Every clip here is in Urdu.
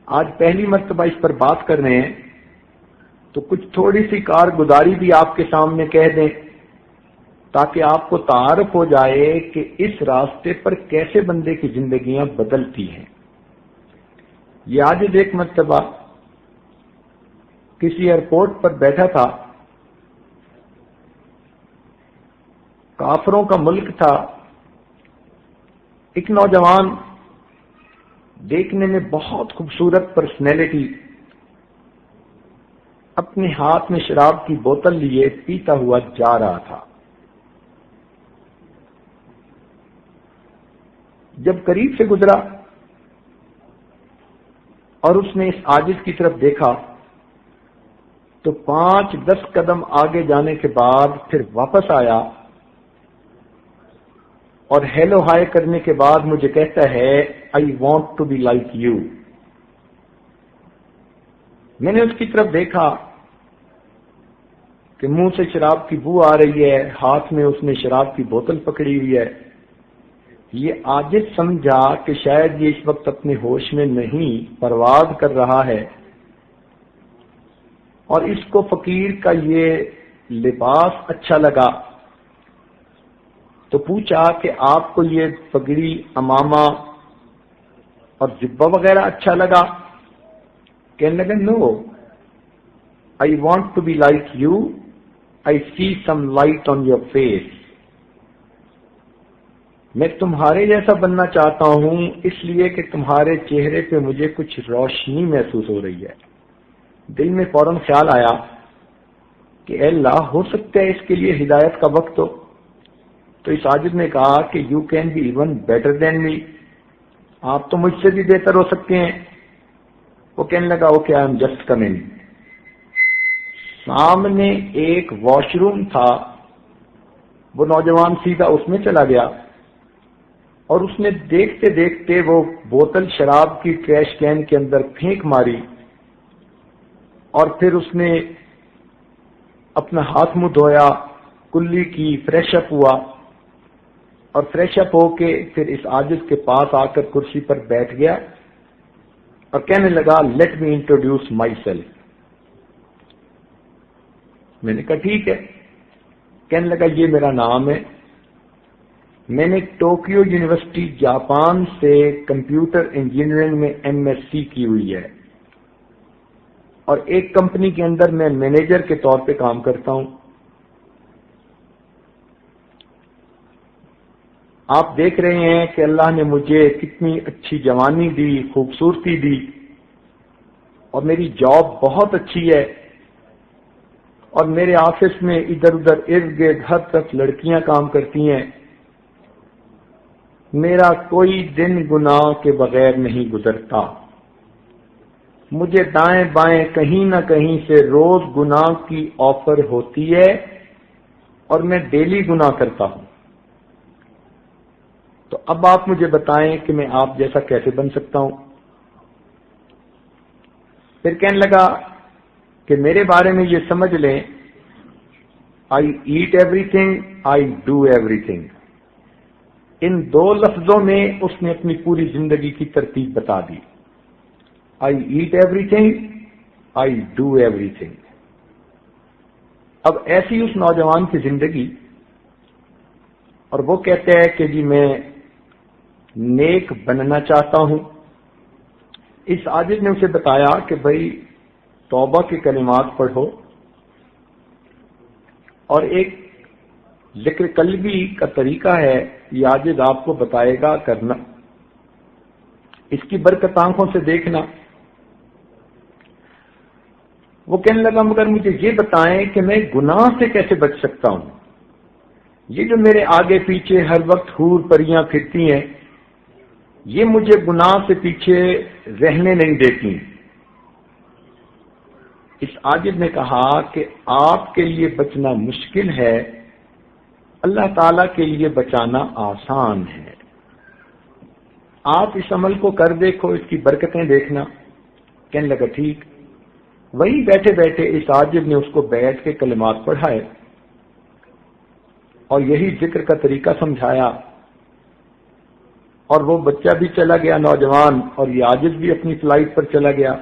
آج پہلی مرتبہ اس پر بات کر رہے ہیں تو کچھ تھوڑی سی کارگزاری بھی آپ کے سامنے کہہ دیں تاکہ آپ کو تعارف ہو جائے کہ اس راستے پر کیسے بندے کی زندگیاں بدلتی ہیں۔ یہ آج ایک مرتبہ کسی ایئرپورٹ پر بیٹھا تھا، کافروں کا ملک تھا، ایک نوجوان دیکھنے میں بہت خوبصورت پرسنالٹی اپنے ہاتھ میں شراب کی بوتل لیے پیتا ہوا جا رہا تھا۔ جب قریب سے گزرا اور اس نے اس عاجز کی طرف دیکھا تو 5-10 قدم آگے جانے کے بعد پھر واپس آیا اور ہیلو ہائے کرنے کے بعد مجھے کہتا ہے I want to be like you. میں نے اس کی طرف دیکھا کہ منہ سے شراب کی بو آ رہی ہے، ہاتھ میں اس نے شراب کی بوتل پکڑی ہوئی ہے۔ یہ عاجز سمجھا کہ شاید یہ اس وقت اپنے ہوش میں نہیں، پرواز کر رہا ہے، اور اس کو فقیر کا یہ لباس اچھا لگا تو پوچھا کہ آپ کو یہ پگڑی، امامہ اور جبہ وغیرہ اچھا لگا؟ کہنے لگا no, I want to be like you, I see some light on your face. میں تمہارے جیسا بننا چاہتا ہوں اس لیے کہ تمہارے چہرے پہ مجھے کچھ روشنی محسوس ہو رہی ہے۔ دل میں فوراً خیال آیا کہ اے اللہ، ہو سکتا ہے اس کے لیے ہدایت کا وقت ہو۔ تو اس عاجز نے کہا کہ you can be even better than me, آپ تو مجھ سے بھی بہتر ہو سکتے ہیں۔ وہ کہنے لگا okay I am just coming. سامنے ایک واش روم تھا، وہ نوجوان سیدھا اس میں چلا گیا اور اس نے دیکھتے دیکھتے وہ بوتل شراب کی ٹریش کین کے اندر پھینک ماری، اور پھر اس نے اپنا ہاتھ منہ دھویا، کلی کی، فریش اپ ہوا، اور فریش اپ ہو کے پھر اس عاجز کے پاس آ کر کرسی پر بیٹھ گیا اور کہنے لگا let me introduce my self. میں نے کہا ٹھیک ہے۔ کہنے لگا یہ میرا نام ہے، میں نے ٹوکیو یونیورسٹی جاپان سے کمپیوٹر انجینئرنگ میں MSc کی ہوئی ہے، اور ایک کمپنی کے اندر میں مینیجر کے طور پہ کام کرتا ہوں۔ آپ دیکھ رہے ہیں کہ اللہ نے مجھے کتنی اچھی جوانی دی، خوبصورتی دی، اور میری جاب بہت اچھی ہے، اور میرے آفس میں ادھر ادھر ارد گرد ہر طرف لڑکیاں کام کرتی ہیں۔ میرا کوئی دن گناہ کے بغیر نہیں گزرتا، مجھے دائیں بائیں کہیں نہ کہیں سے روز گناہ کی آفر ہوتی ہے، اور میں ڈیلی گناہ کرتا ہوں۔ تو اب آپ مجھے بتائیں کہ میں آپ جیسا کیسے بن سکتا ہوں؟ پھر کہنے لگا کہ میرے بارے میں یہ سمجھ لیں، I eat everything, I do everything. ان 2 لفظوں میں اس نے اپنی پوری زندگی کی ترتیب بتا دی۔ I eat everything, I do everything. اب ایسی اس نوجوان کی زندگی، اور وہ کہتے ہیں کہ جی میں نیک بننا چاہتا ہوں۔ اس عاجز نے اسے بتایا کہ بھائی توبہ کے کلمات پڑھو، اور ایک ذکر قلبی کا طریقہ ہے، یہ عاجز آپ کو بتائے گا کرنا، اس کی برکت آنکھوں سے دیکھنا۔ وہ کہنے لگا مگر مجھے یہ بتائیں کہ میں گناہ سے کیسے بچ سکتا ہوں؟ یہ جو میرے آگے پیچھے ہر وقت حور پریاں پھرتی ہیں، یہ مجھے گناہ سے پیچھے رہنے نہیں دیتی۔ اس عاجز نے کہا کہ آپ کے لیے بچنا مشکل ہے، اللہ تعالی کے لیے بچانا آسان ہے۔ آپ اس عمل کو کر دیکھو، اس کی برکتیں دیکھنا۔ کہنے لگا ٹھیک۔ وہی بیٹھے بیٹھے اس عاجز نے اس کو بیٹھ کے کلمات پڑھائے اور یہی ذکر کا طریقہ سمجھایا اور وہ بچہ بھی چلا گیا نوجوان، اور یہ عاجز بھی اپنی فلائٹ پر چلا گیا۔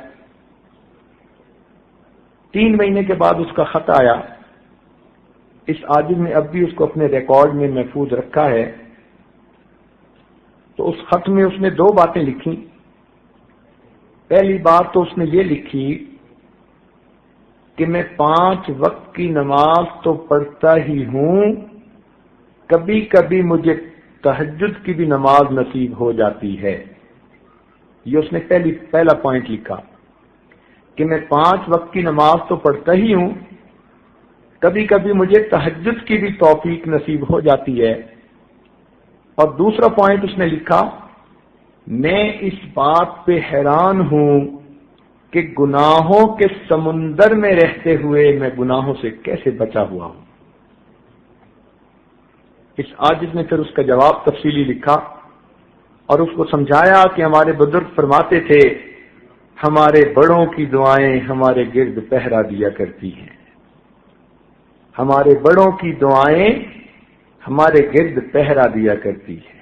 3 مہینے کے بعد اس کا خط آیا۔ اس عاجز نے اب بھی اس کو اپنے ریکارڈ میں محفوظ رکھا ہے۔ تو اس خط میں اس نے 2 باتیں لکھی۔ پہلی بات تو اس نے یہ لکھی کہ میں 5 وقت کی نماز تو پڑھتا ہی ہوں، کبھی کبھی مجھے تہجد کی بھی نماز نصیب ہو جاتی ہے۔ یہ اس نے پہلا پوائنٹ لکھا کہ میں 5 وقت کی نماز تو پڑھتا ہی ہوں، کبھی کبھی مجھے تہجد کی بھی توفیق نصیب ہو جاتی ہے۔ اور دوسرا پوائنٹ اس نے لکھا، میں اس بات پہ حیران ہوں کہ گناہوں کے سمندر میں رہتے ہوئے میں گناہوں سے کیسے بچا ہوا ہوں۔ اس عاجز نے پھر اس کا جواب تفصیلی لکھا اور اس کو سمجھایا کہ ہمارے بزرگ فرماتے تھے، ہمارے بڑوں کی دعائیں ہمارے گرد پہرا دیا کرتی ہیں، ہمارے بڑوں کی دعائیں ہمارے گرد پہرا دیا کرتی ہے۔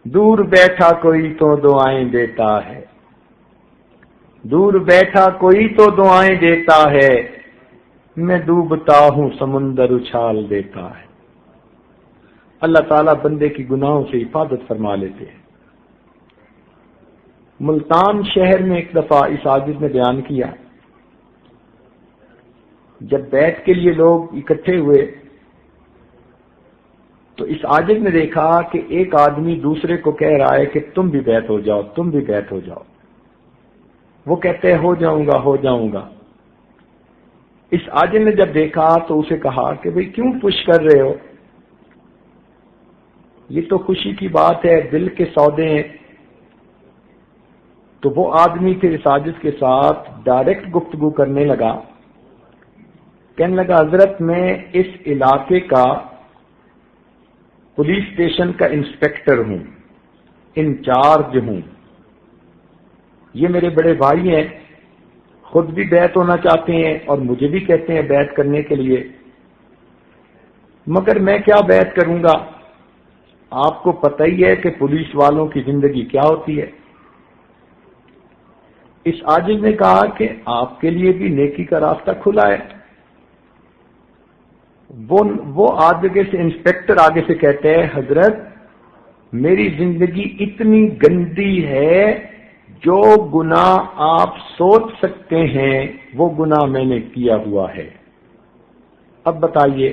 دور بیٹھا کوئی تو دعائیں دیتا ہے، دور بیٹھا کوئی تو دعائیں دیتا ہے، میں ڈوبتا ہوں سمندر اچھال دیتا ہے۔ اللہ تعالیٰ بندے کی گناہوں سے حفاظت فرما لیتے ہیں۔ ملتان شہر میں ایک دفعہ اس عاجز نے بیان کیا، جب بیعت کے لیے لوگ اکٹھے ہوئے تو اس عاجز نے دیکھا کہ ایک آدمی دوسرے کو کہہ رہا ہے کہ تم بھی بیعت ہو جاؤ، تم بھی بیعت ہو جاؤ۔ وہ کہتے ہیں ہو جاؤں گا ہو جاؤں گا۔ اس عاجز نے جب دیکھا تو اسے کہا کہ بھئی کیوں پش کر رہے ہو، یہ تو خوشی کی بات ہے، دل کے سودے ہیں۔ تو وہ آدمی پھر اس عاجز کے ساتھ ڈائریکٹ گفتگو کرنے لگا، کہنے لگا حضرت میں اس علاقے کا پولیس اسٹیشن کا انسپیکٹر ہوں، انچارج ہوں، یہ میرے بڑے بھائی ہیں، خود بھی بیعت ہونا چاہتے ہیں اور مجھے بھی کہتے ہیں بیعت کرنے کے لیے، مگر میں کیا بیعت کروں گا، آپ کو پتہ ہی ہے کہ پولیس والوں کی زندگی کیا ہوتی ہے۔ اس عاجز نے کہا کہ آپ کے لیے بھی نیکی کا راستہ کھلا ہے۔ وہ آگے سے انسپیکٹر آگے سے کہتے ہیں حضرت میری زندگی اتنی گندی ہے، جو گناہ آپ سوچ سکتے ہیں وہ گناہ میں نے کیا ہوا ہے۔ اب بتائیے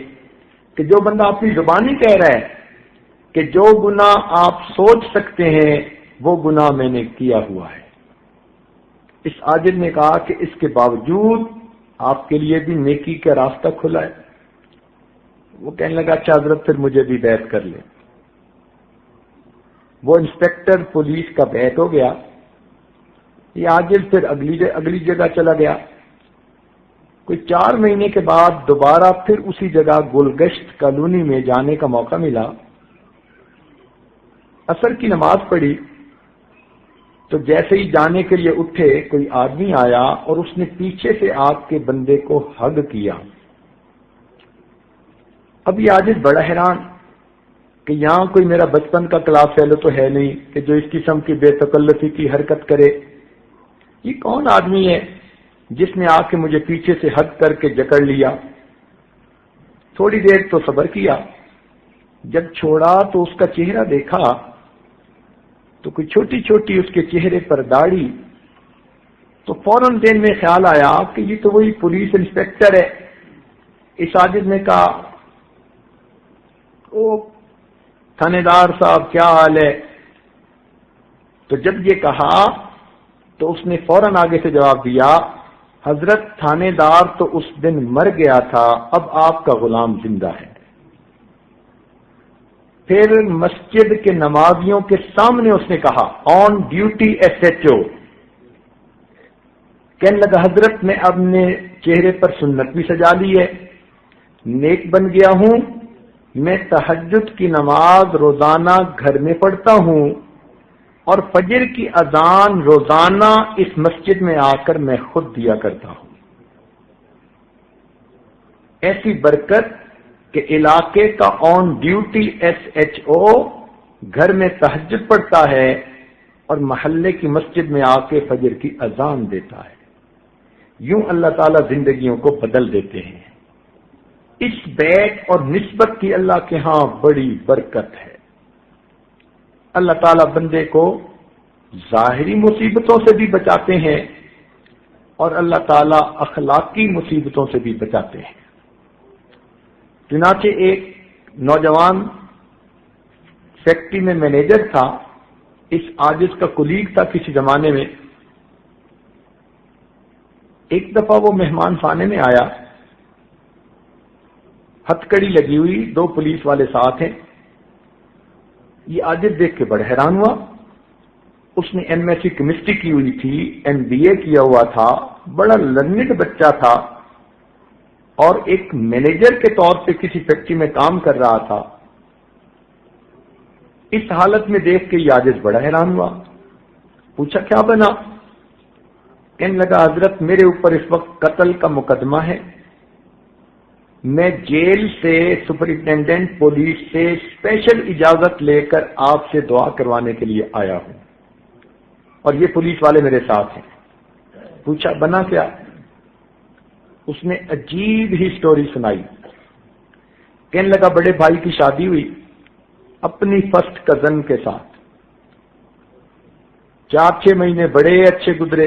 کہ جو بندہ اپنی زبانی کہہ رہا ہے کہ جو گناہ آپ سوچ سکتے ہیں وہ گناہ میں نے کیا ہوا ہے، اس عاجز نے کہا کہ اس کے باوجود آپ کے لیے بھی نیکی کا راستہ کھلا ہے۔ وہ کہنے لگا اچھا حضرت پھر مجھے بھی بیعت کر لیں۔ وہ انسپیکٹر پولیس کا بیعت ہو گیا۔ یہ عاجز پھر اگلی جگہ چلا گیا۔ کوئی 4 مہینے کے بعد دوبارہ پھر اسی جگہ گلگشت کالونی میں جانے کا موقع ملا۔ عصر کی نماز پڑھی تو جیسے ہی جانے کے لیے اٹھے کوئی آدمی آیا اور اس نے پیچھے سے آگ کے بندے کو ہگ کیا۔ اب یہ عاجز بڑا حیران کہ یہاں کوئی میرا بچپن کا کلاس فیلو تو ہے نہیں کہ جو اس قسم کی بے تکلفی کی حرکت کرے، یہ کون آدمی ہے جس نے آ کے مجھے پیچھے سے ہگ کر کے جکڑ لیا۔ تھوڑی دیر تو صبر کیا، جب چھوڑا تو اس کا چہرہ دیکھا تو کوئی چھوٹی چھوٹی اس کے چہرے پر داڑھی، تو فوراً ذہن میں خیال آیا کہ یہ تو وہی پولیس انسپیکٹر ہے۔ اس عاجز نے کہا او تھانے دار صاحب کیا حال ہے؟ تو جب یہ کہا تو اس نے فوراً آگے سے جواب دیا حضرت تھانے دار تو اس دن مر گیا تھا، اب آپ کا غلام زندہ ہے۔ پھر مسجد کے نمازیوں کے سامنے اس نے کہا آن ڈیوٹی SHO، کہنے لگا حضرت میں اپنے چہرے پر سنت بھی سجا لی ہے، نیک بن گیا ہوں، میں تہجد کی نماز روزانہ گھر میں پڑھتا ہوں اور فجر کی اذان روزانہ اس مسجد میں آ کر میں خود دیا کرتا ہوں۔ ایسی برکت کہ علاقے کا آن ڈیوٹی SHO گھر میں تہجد پڑھتا ہے اور محلے کی مسجد میں آ کے فجر کی اذان دیتا ہے۔ یوں اللہ تعالیٰ زندگیوں کو بدل دیتے ہیں۔ اس بیت اور نسبت کی اللہ کے ہاں بڑی برکت ہے۔ اللہ تعالیٰ بندے کو ظاہری مصیبتوں سے بھی بچاتے ہیں اور اللہ تعالیٰ اخلاقی مصیبتوں سے بھی بچاتے ہیں۔ چنانچہ ایک نوجوان فیکٹری میں مینیجر تھا، اس عاجز کا کلیگ تھا کسی زمانے میں۔ ایک دفعہ وہ مہمان خانے میں آیا، ہتھکڑی لگی ہوئی، 2 پولیس والے ساتھ ہیں۔ یہ عاجز دیکھ کے بڑا حیران ہوا۔ اس نے ایم ایس سی کیمسٹری کی ہوئی تھی، MBA کیا ہوا تھا، بڑا لرنڈ بچہ تھا اور ایک مینیجر کے طور پہ کسی فیکٹری میں کام کر رہا تھا۔ اس حالت میں دیکھ کے یہ عاجز بڑا حیران ہوا، پوچھا کیا بنا؟ کہنے لگا حضرت میرے اوپر اس وقت قتل کا مقدمہ ہے، میں جیل سے سپرنٹینڈنٹ پولیس سے اسپیشل اجازت لے کر آپ سے دعا کروانے کے لیے آیا ہوں اور یہ پولیس والے میرے ساتھ ہیں۔ پوچھا بنا کیا؟ اس نے عجیب ہی سٹوری سنائی۔ کہنے لگا بڑے بھائی کی شادی ہوئی اپنی فرسٹ کزن کے ساتھ، 4-6 مہینے بڑے اچھے گزرے۔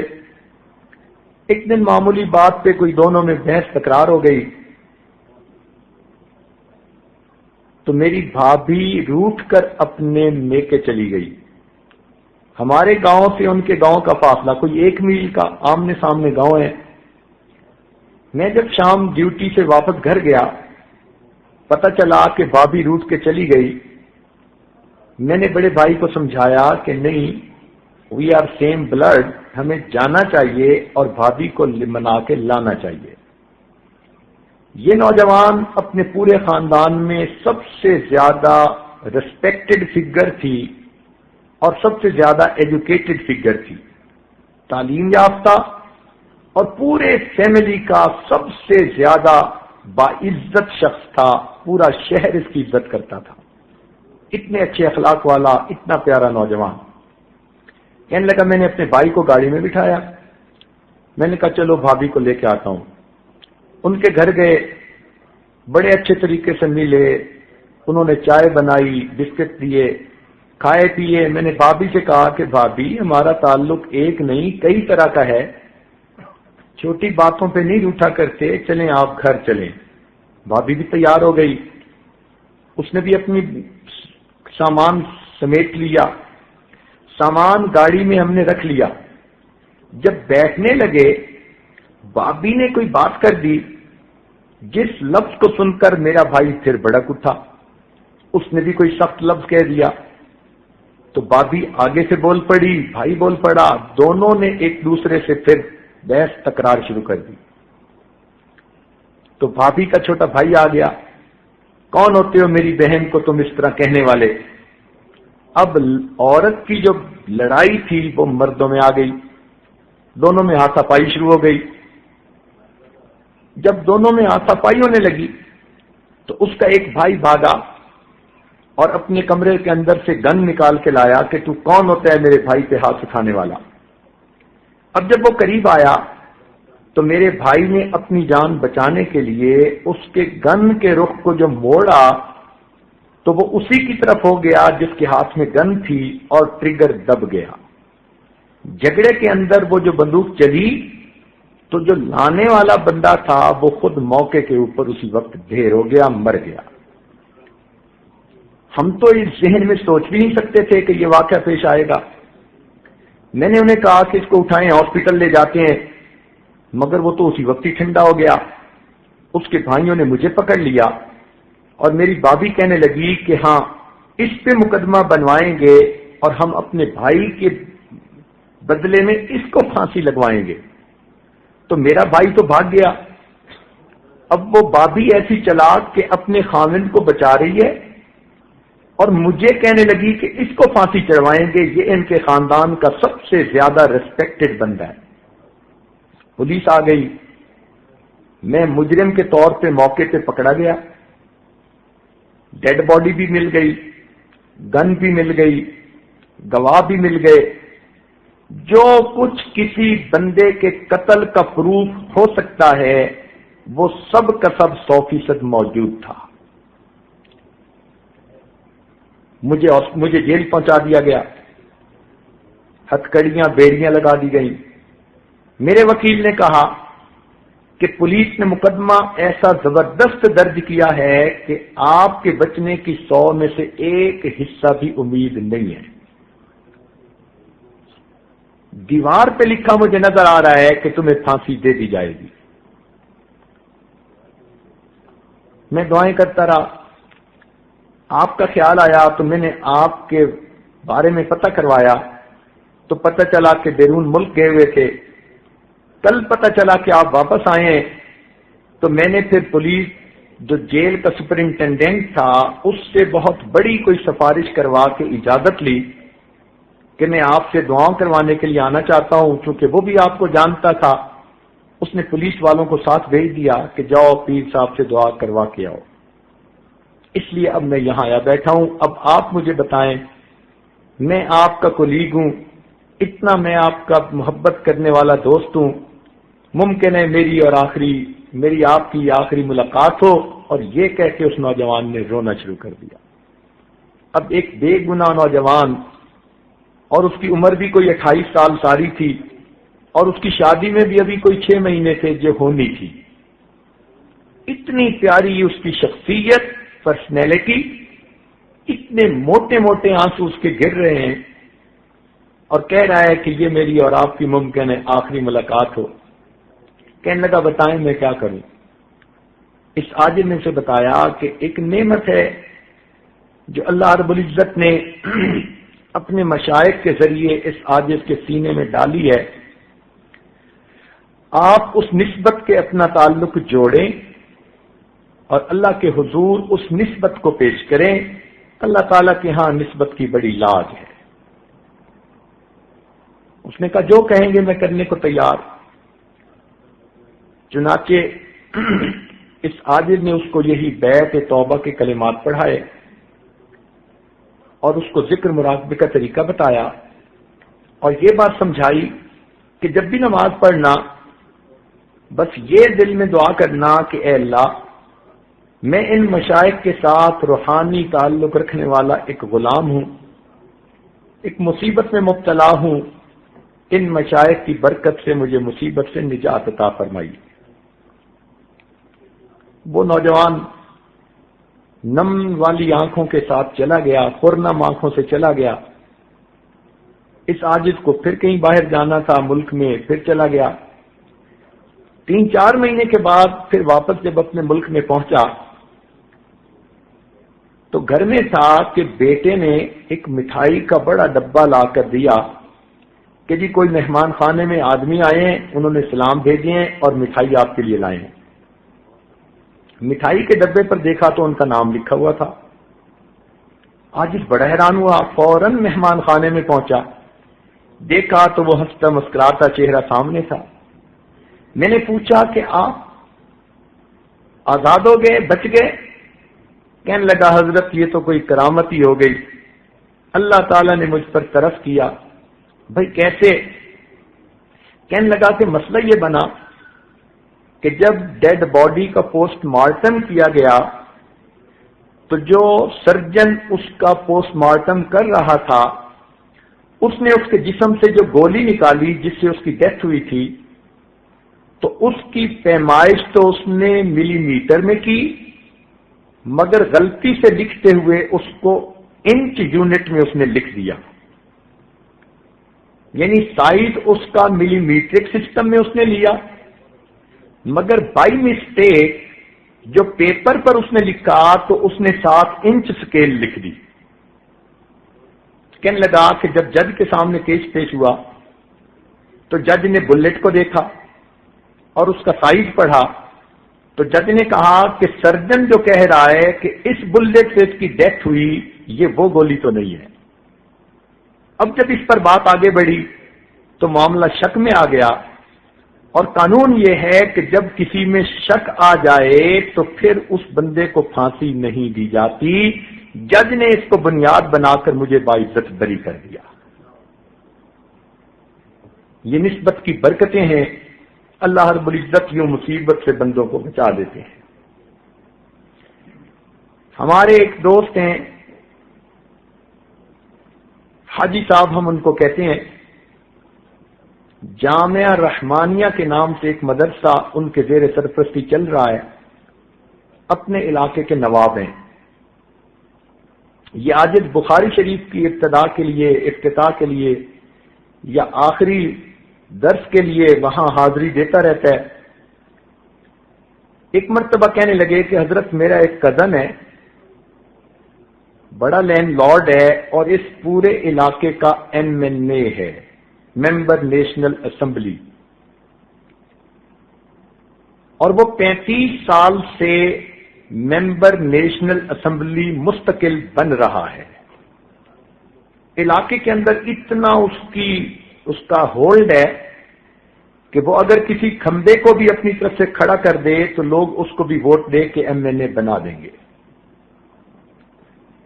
ایک دن معمولی بات پہ کوئی دونوں میں بحث تکرار ہو گئی تو میری بھابھی روٹھ کر اپنے میکے چلی گئی۔ ہمارے گاؤں سے ان کے گاؤں کا فاصلہ کوئی 1 میل کا، آمنے سامنے گاؤں ہے۔ میں جب شام ڈیوٹی سے واپس گھر گیا، پتہ چلا کہ بھابھی روٹھ کے چلی گئی۔ میں نے بڑے بھائی کو سمجھایا کہ نہیں، وی آر سیم بلڈ، ہمیں جانا چاہیے اور بھابھی کو منا کے لانا چاہیے۔ یہ نوجوان اپنے پورے خاندان میں سب سے زیادہ ریسپیکٹڈ فگر تھی اور سب سے زیادہ ایجوکیٹڈ فگر تھی، تعلیم یافتہ، اور پورے فیملی کا سب سے زیادہ باعزت شخص تھا۔ پورا شہر اس کی عزت کرتا تھا، اتنے اچھے اخلاق والا، اتنا پیارا نوجوان۔ کہنے لگا میں نے اپنے بھائی کو گاڑی میں بٹھایا، میں نے کہا چلو بھابھی کو لے کے آتا ہوں۔ ان کے گھر گئے، بڑے اچھے طریقے سے ملے، انہوں نے چائے بنائی، بسکٹ دیے، کھائے پیے۔ میں نے بھابھی سے کہا کہ بھابھی ہمارا تعلق ایک نہیں کئی طرح کا ہے، چھوٹی باتوں پہ نہیں روٹھا کرتے، چلیں آپ گھر چلیں۔ بھابھی بھی تیار ہو گئی، اس نے بھی اپنی سامان سمیٹ لیا، سامان گاڑی میں ہم نے رکھ لیا۔ جب بیٹھنے لگے بھابھی نے کوئی بات کر دی جس لفظ کو سن کر میرا بھائی پھر بھڑک اٹھا، اس نے بھی کوئی سخت لفظ کہہ دیا تو بھابھی آگے سے بول پڑی، بھائی بول پڑا، دونوں نے ایک دوسرے سے پھر بحث تکرار شروع کر دی۔ تو بھابھی کا چھوٹا بھائی آ گیا، کون ہوتے ہو میری بہن کو تم اس طرح کہنے والے؟ اب عورت کی جو لڑائی تھی وہ مردوں میں آ گئی، دونوں میں ہاتھا پائی شروع ہو گئی۔ جب دونوں میں ہاتھا پائی ہونے لگی تو اس کا ایک بھائی بھاگا اور اپنے کمرے کے اندر سے گن نکال کے لایا کہ تو کون ہوتا ہے میرے بھائی پہ ہاتھ اٹھانے والا۔ اب جب وہ قریب آیا تو میرے بھائی نے اپنی جان بچانے کے لیے اس کے گن کے رخ کو جو موڑا تو وہ اسی کی طرف ہو گیا جس کے ہاتھ میں گن تھی اور ٹریگر دب گیا۔ جھگڑے کے اندر وہ جو بندوق چلی تو جو لانے والا بندہ تھا وہ خود موقع کے اوپر اسی وقت ڈھیر ہو گیا، مر گیا۔ ہم تو اس ذہن میں سوچ بھی نہیں سکتے تھے کہ یہ واقعہ پیش آئے گا۔ میں نے انہیں کہا کہ اس کو اٹھائیں، ہاسپٹل لے جاتے ہیں، مگر وہ تو اسی وقت ہی ٹھنڈا ہو گیا۔ اس کے بھائیوں نے مجھے پکڑ لیا اور میری بھابھی کہنے لگی کہ ہاں اس پہ مقدمہ بنوائیں گے اور ہم اپنے بھائی کے بدلے میں اس کو پھانسی لگوائیں گے۔ تو میرا بھائی تو بھاگ گیا۔ اب وہ بھابھی ایسی چلاک کہ اپنے خاوند کو بچا رہی ہے اور مجھے کہنے لگی کہ اس کو پھانسی چڑھوائیں گے، یہ ان کے خاندان کا سب سے زیادہ ریسپیکٹڈ بندہ ہے۔ پولیس آ گئی، میں مجرم کے طور پہ موقع پہ پکڑا گیا، ڈیڈ باڈی بھی مل گئی، گن بھی مل گئی، گواہ بھی مل گئے، جو کچھ کسی بندے کے قتل کا پروف ہو سکتا ہے وہ سب کا سب 100% موجود تھا۔ مجھے جیل پہنچا دیا گیا، ہتھکڑیاں بیڑیاں لگا دی گئیں۔ میرے وکیل نے کہا کہ پولیس نے مقدمہ ایسا زبردست درج کیا ہے کہ آپ کے بچنے کی 100 میں سے ایک حصہ بھی امید نہیں ہے۔ دیوار پہ لکھا مجھے نظر آ رہا ہے کہ تمہیں پھانسی دے دی جائے گی۔ میں دعائیں کرتا رہا، آپ کا خیال آیا تو میں نے آپ کے بارے میں پتہ کروایا تو پتہ چلا کہ بیرون ملک گئے ہوئے تھے۔ کل پتہ چلا کہ آپ واپس آئے ہیں، تو میں نے پھر پولیس جو جیل کا سپرنٹینڈنٹ تھا اس سے بہت بڑی کوئی سفارش کروا کے اجازت لی کہ میں آپ سے دعاؤں کروانے کے لیے آنا چاہتا ہوں، چونکہ وہ بھی آپ کو جانتا تھا۔ اس نے پولیس والوں کو ساتھ بھیج دیا کہ جاؤ پیر صاحب سے دعا کروا کے آؤ۔ اس لیے اب میں یہاں آیا بیٹھا ہوں۔ اب آپ مجھے بتائیں، میں آپ کا کولیگ ہوں، اتنا میں آپ کا محبت کرنے والا دوست ہوں، ممکن ہے میری آپ کی آخری ملاقات ہو۔ اور یہ کہہ کے اس نوجوان نے رونا شروع کر دیا۔ اب ایک بے گناہ نوجوان، اور اس کی عمر بھی کوئی 28 سال ساری تھی، اور اس کی شادی میں بھی ابھی کوئی 6 مہینے تھے جو ہونی تھی۔ اتنی پیاری اس کی شخصیت، پرسنالٹی، اتنے موٹے موٹے آنسو اس کے گر رہے ہیں، اور کہہ رہا ہے کہ یہ میری اور آپ کی ممکن ہے آخری ملاقات ہو۔ کہنے لگا بتائیں میں کیا کروں۔ اس عاجز نے سے بتایا کہ ایک نعمت ہے جو اللہ رب العزت نے اپنے مشائخ کے ذریعے اس عاجز کے سینے میں ڈالی ہے۔ آپ اس نسبت کے اپنا تعلق جوڑیں اور اللہ کے حضور اس نسبت کو پیش کریں۔ اللہ تعالیٰ کے ہاں نسبت کی بڑی لاج ہے۔ اس نے کہا جو کہیں گے میں کرنے کو تیار۔ چنانچہ اس عاجز نے اس کو یہی بیعت توبہ کے کلمات پڑھائے اور اس کو ذکر مراقبے کا طریقہ بتایا، اور یہ بات سمجھائی کہ جب بھی نماز پڑھنا بس یہ دل میں دعا کرنا کہ اے اللہ، میں ان مشائخ کے ساتھ روحانی تعلق رکھنے والا ایک غلام ہوں، ایک مصیبت میں مبتلا ہوں، ان مشائخ کی برکت سے مجھے مصیبت سے نجات عطا فرمائی۔ وہ نوجوان نم والی آنکھوں کے ساتھ چلا گیا، پرنم آنکھوں سے چلا گیا۔ اس عاجز کو پھر کہیں باہر جانا تھا ملک میں، پھر چلا گیا۔ 3-4 مہینے کے بعد پھر واپس جب اپنے ملک میں پہنچا تو گھر میں تھا کہ بیٹے نے ایک مٹھائی کا بڑا ڈبہ لا کر دیا کہ جی کوئی مہمان خانے میں آدمی آئے ہیں، انہوں نے سلام بھیجے ہیں اور مٹھائی آپ کے لیے لائے ہیں۔ مٹھائی کے ڈبے پر دیکھا تو ان کا نام لکھا ہوا تھا۔ عاجز بڑا حیران ہوا، فوراً مہمان خانے میں پہنچا، دیکھا تو وہ ہنستا مسکراتا چہرہ سامنے تھا۔ میں نے پوچھا کہ آپ آزاد ہو گئے، بچ گئے؟ کہنے لگا حضرت یہ تو کوئی کرامت ہی ہو گئی، اللہ تعالیٰ نے مجھ پر ترس کیا۔ بھائی کیسے؟ کہنے لگا کہ مسئلہ یہ بنا کہ جب ڈیڈ باڈی کا پوسٹ مارٹم کیا گیا تو جو سرجن اس کا پوسٹ مارٹم کر رہا تھا اس نے اس کے جسم سے جو گولی نکالی جس سے اس کی ڈیتھ ہوئی تھی، تو اس کی پیمائش تو اس نے ملی میٹر میں کی، مگر غلطی سے لکھتے ہوئے اس کو انچ یونٹ میں اس نے لکھ دیا، یعنی سائز اس کا ملی میٹرک سسٹم میں اس نے لیا، مگر بائی مسٹیک جو پیپر پر اس نے لکھا تو اس نے 7 انچ سکیل لکھ دی۔ کہنے لگا کہ جب جج کے سامنے کیس پیش ہوا تو جج نے بلٹ کو دیکھا اور اس کا سائز پڑھا، تو جج نے کہا کہ سرجن جو کہہ رہا ہے کہ اس بلٹ سے اس کی ڈیتھ ہوئی، یہ وہ گولی تو نہیں ہے۔ اب جب اس پر بات آگے بڑھی تو معاملہ شک میں آ گیا، اور قانون یہ ہے کہ جب کسی میں شک آ جائے تو پھر اس بندے کو پھانسی نہیں دی جاتی، جج نے اس کو بنیاد بنا کر مجھے باعزت بری کر دیا۔ یہ نسبت کی برکتیں ہیں، اللہ رب العزت یوں مصیبت سے بندوں کو بچا دیتے ہیں۔ ہمارے ایک دوست ہیں حاجی صاحب، ہم ان کو کہتے ہیں، جامعہ رحمانیہ کے نام سے ایک مدرسہ ان کے زیر سرپرستی چل رہا ہے، اپنے علاقے کے نواب ہیں۔ یہ عاجز بخاری شریف کی ابتدا کے لیے، افتتاح کے لیے یا آخری درس کے لیے وہاں حاضری دیتا رہتا ہے۔ ایک مرتبہ کہنے لگے کہ حضرت میرا ایک کزن ہے، بڑا لینڈ لارڈ ہے اور اس پورے علاقے کا MNA ہے، ممبر نیشنل اسمبلی، اور وہ 35 سال سے ممبر نیشنل اسمبلی مستقل بن رہا ہے۔ علاقے کے اندر اتنا اس کا ہولڈ ہے کہ وہ اگر کسی کھمبے کو بھی اپنی طرف سے کھڑا کر دے تو لوگ اس کو بھی ووٹ دے کے MNA بنا دیں گے،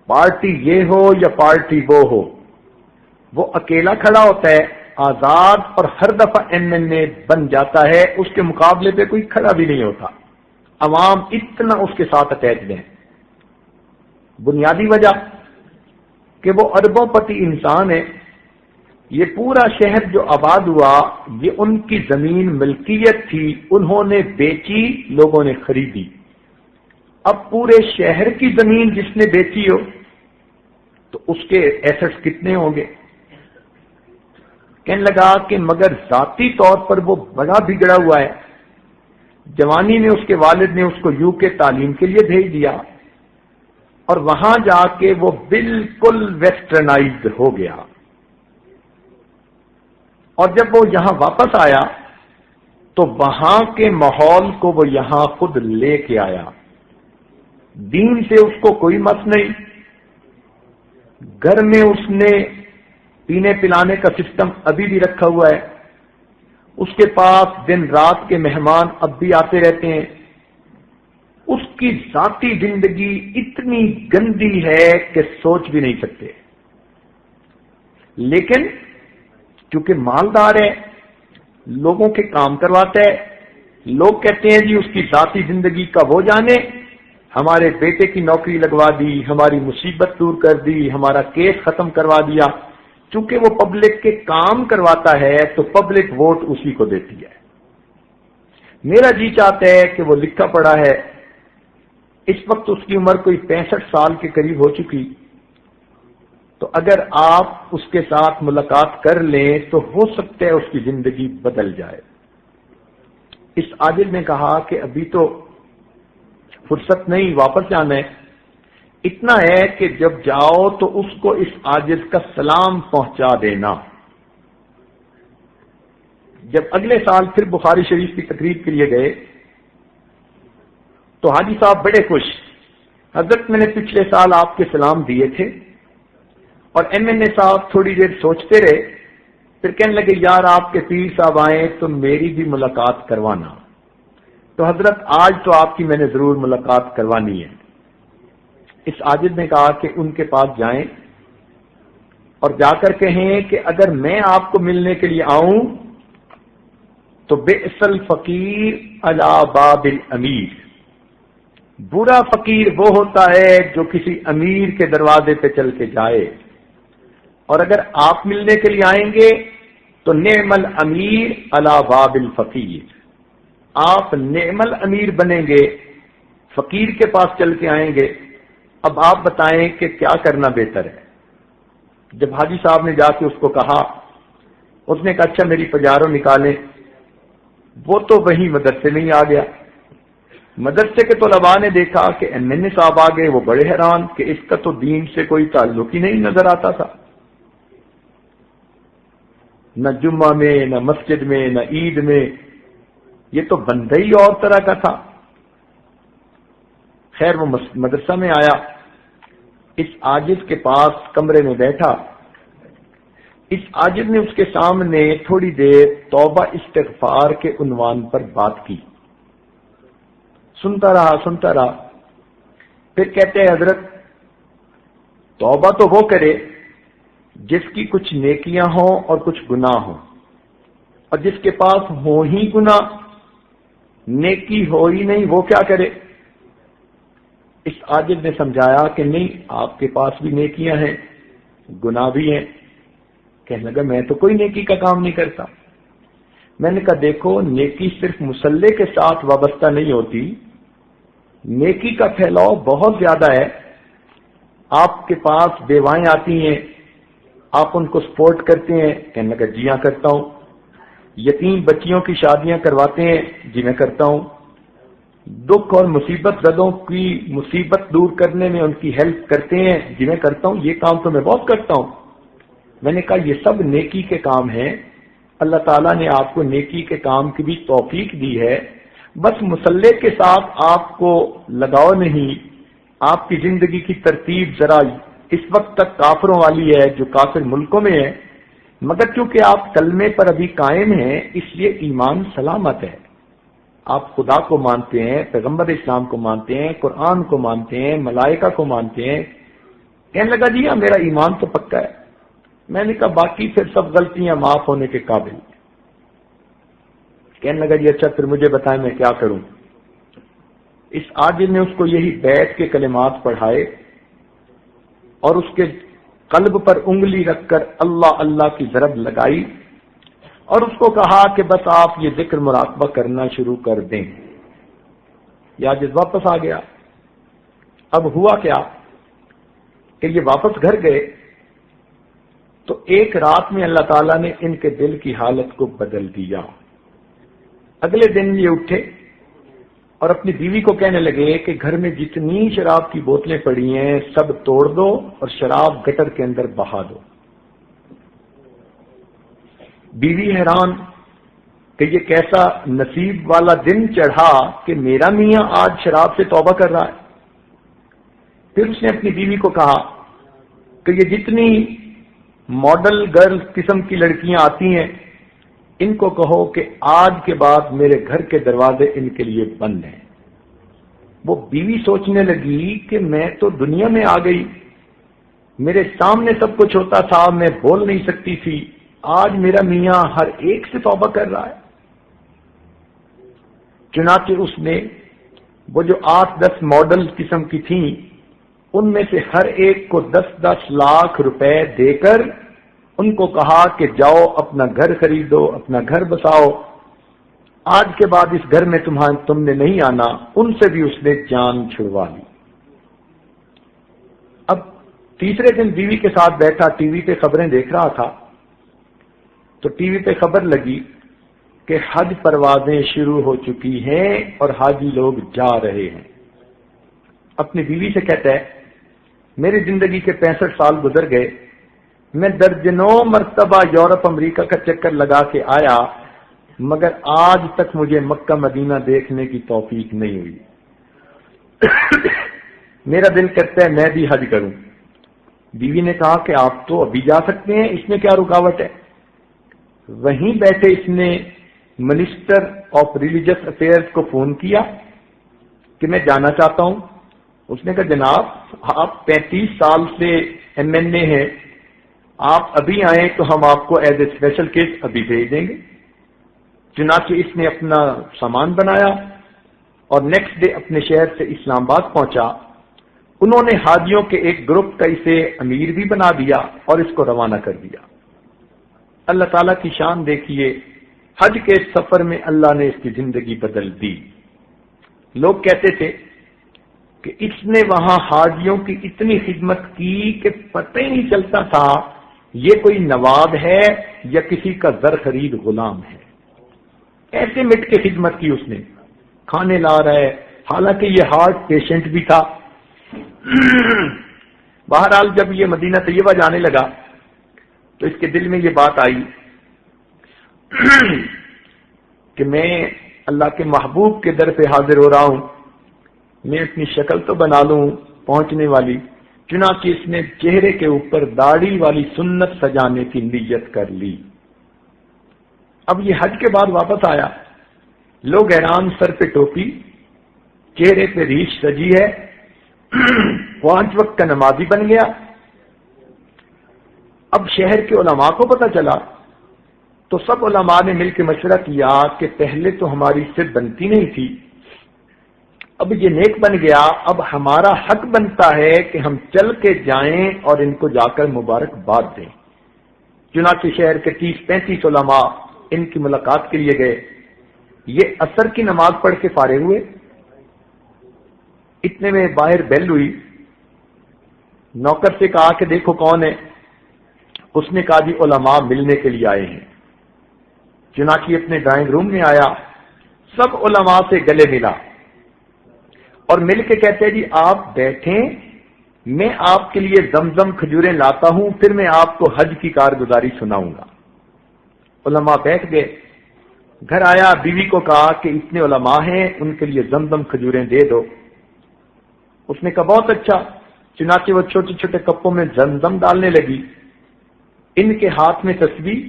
پارٹی یہ ہو یا پارٹی وہ ہو۔ وہ اکیلا کھڑا ہوتا ہے، آزاد، اور ہر دفعہ MNA بن جاتا ہے، اس کے مقابلے پہ کوئی کھڑا بھی نہیں ہوتا۔ عوام اتنا اس کے ساتھ اٹیچڈ ہیں۔ بنیادی وجہ کہ وہ اربوں پتی انسان ہے۔ یہ پورا شہر جو آباد ہوا یہ ان کی زمین ملکیت تھی، انہوں نے بیچی، لوگوں نے خریدی۔ اب پورے شہر کی زمین جس نے بیچی ہو تو اس کے ایسٹس کتنے ہوں گے؟ کہنے لگا کہ مگر ذاتی طور پر وہ بڑا بگڑا ہوا ہے۔ جوانی میں اس کے والد نے اس کو UK تعلیم کے لیے بھیج دیا اور وہاں جا کے وہ بالکل ویسٹرنائزڈ ہو گیا، اور جب وہ یہاں واپس آیا تو وہاں کے ماحول کو وہ یہاں خود لے کے آیا۔ دین سے اس کو کوئی مس نہیں، گھر میں اس نے پینے پلانے کا سسٹم ابھی بھی رکھا ہوا ہے، اس کے پاس دن رات کے مہمان اب بھی آتے رہتے ہیں۔ اس کی ذاتی زندگی اتنی گندی ہے کہ سوچ بھی نہیں سکتے، لیکن کیونکہ مالدار ہے، لوگوں کے کام کرواتا ہے، لوگ کہتے ہیں جی اس کی ذاتی زندگی کا وہ جانے، ہمارے بیٹے کی نوکری لگوا دی، ہماری مصیبت دور کر دی، ہمارا کیس ختم کروا دیا۔ چونکہ وہ پبلک کے کام کرواتا ہے تو پبلک ووٹ اسی کو دیتی ہے۔ میرا جی چاہتا ہے کہ وہ لکھا پڑا ہے، اس وقت اس کی عمر کوئی 65 سال کے قریب ہو چکی، تو اگر آپ اس کے ساتھ ملاقات کر لیں تو ہو سکتا ہے اس کی زندگی بدل جائے۔ اس عاجز نے کہا کہ ابھی تو فرصت نہیں، واپس جانا ہے، اتنا ہے کہ جب جاؤ تو اس کو اس عاجز کا سلام پہنچا دینا۔ جب اگلے سال پھر بخاری شریف کی تقریب کے لیے گئے تو حاجی صاحب بڑے خوش، حضرت میں نے پچھلے سال آپ کے سلام دیے تھے، اور MNA صاحب تھوڑی دیر سوچتے رہے، پھر کہنے لگے یار آپ کے پیر صاحب آئیں تو میری بھی ملاقات کروانا۔ تو حضرت آج تو آپ کی میں نے ضرور ملاقات کوانی ہے۔ اس عاجز نے کہا کہ ان کے پاس جائیں اور جا کر کہیں کہ اگر میں آپ کو ملنے کے لیے آؤں تو بئس الفقیر علی باب الامیر، برا فقیر وہ ہوتا ہے جو کسی امیر کے دروازے پہ چل کے جائے، اور اگر آپ ملنے کے لیے آئیں گے تو نعم الامیر علی باب الفقیر، آپ نعم الامیر بنیں گے، فقیر کے پاس چل کے آئیں گے۔ اب آپ بتائیں کہ کیا کرنا بہتر ہے؟ جب حاجی صاحب نے جا کے اس کو کہا، اس نے کہا اچھا میری پجارو نکالیں۔ وہ تو وہی مدرسے میں ہی آ گیا۔ مدرسے کے طلباء نے دیکھا کہ MNA صاحب آ گئے، وہ بڑے حیران کہ اس کا تو دین سے کوئی تعلق ہی نہیں نظر آتا تھا، نہ جمعہ میں، نہ مسجد میں، نہ عید میں، یہ تو بندہ ہی اور طرح کا تھا۔ خیر وہ مدرسہ میں آیا، اس عاجز کے پاس کمرے میں بیٹھا، اس عاجز نے اس کے سامنے تھوڑی دیر توبہ استغفار کے عنوان پر بات کی۔ سنتا رہا، پھر کہتے ہیں حضرت توبہ تو وہ کرے جس کی کچھ نیکیاں ہوں اور کچھ گناہ ہوں، اور جس کے پاس ہو ہی گناہ، نیکی ہو ہی نہیں، وہ کیا کرے؟ اس عاجز نے سمجھایا کہ نہیں، آپ کے پاس بھی نیکیاں ہیں، گناہ بھی ہیں۔ کہنے لگا میں تو کوئی نیکی کا کام نہیں کرتا۔ میں نے کہا دیکھو، نیکی صرف مصلے کے ساتھ وابستہ نہیں ہوتی، نیکی کا پھیلاؤ بہت زیادہ ہے۔ آپ کے پاس بیوائیں آتی ہیں، آپ ان کو سپورٹ کرتے ہیں؟ کہنے لگا جی ہاں کرتا ہوں۔ یتیم بچیوں کی شادیاں کرواتے ہیں؟ جی میں کرتا ہوں۔ دکھ اور مصیبت زدوں کی مصیبت دور کرنے میں ان کی ہیلپ کرتے ہیں؟ جی میں کرتا ہوں، یہ کام تو میں بہت کرتا ہوں۔ میں نے کہا یہ سب نیکی کے کام ہیں، اللہ تعالیٰ نے آپ کو نیکی کے کام کی بھی توفیق دی ہے، بس مصلے کے ساتھ آپ کو لگاؤ نہیں۔ آپ کی زندگی کی ترتیب ذرا اس وقت تک کافروں والی ہے جو کافر ملکوں میں ہے، مگر چونکہ آپ کلمے پر ابھی قائم ہیں اس لیے ایمان سلامت ہے۔ آپ خدا کو مانتے ہیں، پیغمبر اسلام کو مانتے ہیں، قرآن کو مانتے ہیں، ملائکہ کو مانتے ہیں۔ کہنے لگا جی ہاں میرا ایمان تو پکا ہے۔ میں نے کہا باقی پھر سب غلطیاں معاف ہونے کے قابل۔ کہنے لگا جی اچھا پھر مجھے بتائیں میں کیا کروں۔ اس عاجز نے اس کو یہی بیت کے کلمات پڑھائے اور اس کے قلب پر انگلی رکھ کر اللہ اللہ کی ضرب لگائی اور اس کو کہا کہ بس آپ یہ ذکر مراقبہ کرنا شروع کر دیں۔ یہ عاجز واپس آ گیا۔ اب ہوا کیا کہ یہ واپس گھر گئے تو ایک رات میں اللہ تعالیٰ نے ان کے دل کی حالت کو بدل دیا۔ اگلے دن یہ اٹھے اور اپنی بیوی کو کہنے لگے کہ گھر میں جتنی شراب کی بوتلیں پڑی ہیں سب توڑ دو اور شراب گٹر کے اندر بہا دو۔ بیوی حیران کہ یہ کیسا نصیب والا دن چڑھا کہ میرا میاں آج شراب سے توبہ کر رہا ہے۔ پھر اس نے اپنی بیوی کو کہا کہ یہ جتنی ماڈل گرل قسم کی لڑکیاں آتی ہیں ان کو کہو کہ آج کے بعد میرے گھر کے دروازے ان کے لیے بند ہیں۔ وہ بیوی سوچنے لگی کہ میں تو دنیا میں آ گئی، میرے سامنے سب کچھ ہوتا تھا، میں بول نہیں سکتی تھی، آج میرا میاں ہر ایک سے توبہ کر رہا ہے۔ چنانچہ اس نے وہ جو 8-10 ماڈل قسم کی تھیں ان میں سے ہر ایک کو 10-10 لاکھ روپے دے کر ان کو کہا کہ جاؤ اپنا گھر خریدو، اپنا گھر بساؤ، آج کے بعد اس گھر میں تم نے نہیں آنا۔ ان سے بھی اس نے جان چھڑوا لی۔ اب تیسرے دن بیوی کے ساتھ بیٹھا ٹی وی پہ خبریں دیکھ رہا تھا تو ٹی وی پہ خبر لگی کہ حج پروازیں شروع ہو چکی ہیں اور حاجی لوگ جا رہے ہیں۔ اپنی بیوی سے کہتا ہے میری زندگی کے 65 سال گزر گئے، میں درجنوں مرتبہ یورپ امریکہ کا چکر لگا کے آیا مگر آج تک مجھے مکہ مدینہ دیکھنے کی توفیق نہیں ہوئی۔ میرا دل کرتا ہے میں بھی حج کروں۔ بیوی نے کہا کہ آپ تو ابھی جا سکتے ہیں، اس میں کیا رکاوٹ ہے؟ وہیں بیٹھے اس نے منسٹر آف ریلیجس افیئرز کو فون کیا کہ میں جانا چاہتا ہوں۔ اس نے کہا جناب آپ 35 سال سے ایم این اے ہیں، آپ ابھی آئیں تو ہم آپ کو ایز اے اسپیشل کیس ابھی بھیج دیں گے۔ چنانچہ اس نے اپنا سامان بنایا اور نیکسٹ ڈے اپنے شہر سے اسلام آباد پہنچا۔ انہوں نے حاجیوں کے ایک گروپ کا اسے امیر بھی بنا دیا اور اس کو روانہ کر دیا۔ اللہ تعالیٰ کی شان دیکھیے، حج کے سفر میں اللہ نے اس کی زندگی بدل دی۔ لوگ کہتے تھے کہ اس نے وہاں حاجیوں کی اتنی خدمت کی کہ پتہ ہی نہیں چلتا تھا یہ کوئی نواب ہے یا کسی کا زر خرید غلام ہے۔ ایسے مٹ کے خدمت کی اس نے، کھانے لا رہا ہے، حالانکہ یہ ہارٹ پیشنٹ بھی تھا۔ بہرحال جب یہ مدینہ طیبہ جانے لگا تو اس کے دل میں یہ بات آئی کہ میں اللہ کے محبوب کے در پہ حاضر ہو رہا ہوں، میں اپنی شکل تو بنا لوں پہنچنے والی۔ چنانچہ اس نے چہرے کے اوپر داڑھی والی سنت سجانے کی نیت کر لی۔ اب یہ حج کے بعد واپس آیا، لوگ حیران، سر پہ ٹوپی، چہرے پہ ریش سجی ہے، 5 وقت کا نمازی بن گیا، اب شہر کے علماء کو پتہ چلا تو سب علماء نے مل کے مشورہ کیا کہ پہلے تو ہماری صرف بنتی نہیں تھی، اب یہ نیک بن گیا، اب ہمارا حق بنتا ہے کہ ہم چل کے جائیں اور ان کو جا کر مبارکباد دیں۔ چنانچہ شہر کے 30-35 علماء ان کی ملاقات کے لیے گئے۔ یہ عصر کی نماز پڑھ کے فارغ ہوئے، اتنے میں باہر بیل ہوئی، نوکر سے کہا کہ دیکھو کون ہے؟ اس نے کہا جی علماء ملنے کے لیے آئے ہیں۔ چنانچہ اپنے ڈرائنگ روم میں آیا، سب علماء سے گلے ملا اور مل کے کہتے جی آپ بیٹھیں، میں آپ کے لیے زمزم کھجوریں لاتا ہوں، پھر میں آپ کو حج کی کارگزاری سناؤں گا۔ علماء بیٹھ گئے، گھر آیا، بیوی کو کہا کہ اتنے علماء ہیں، ان کے لیے زمزم کھجوریں دے دو۔ اس نے کہا بہت اچھا۔ چنانچہ وہ چھوٹے چھوٹے کپوں میں زمزم ڈالنے لگی، ان کے ہاتھ میں تسبیح،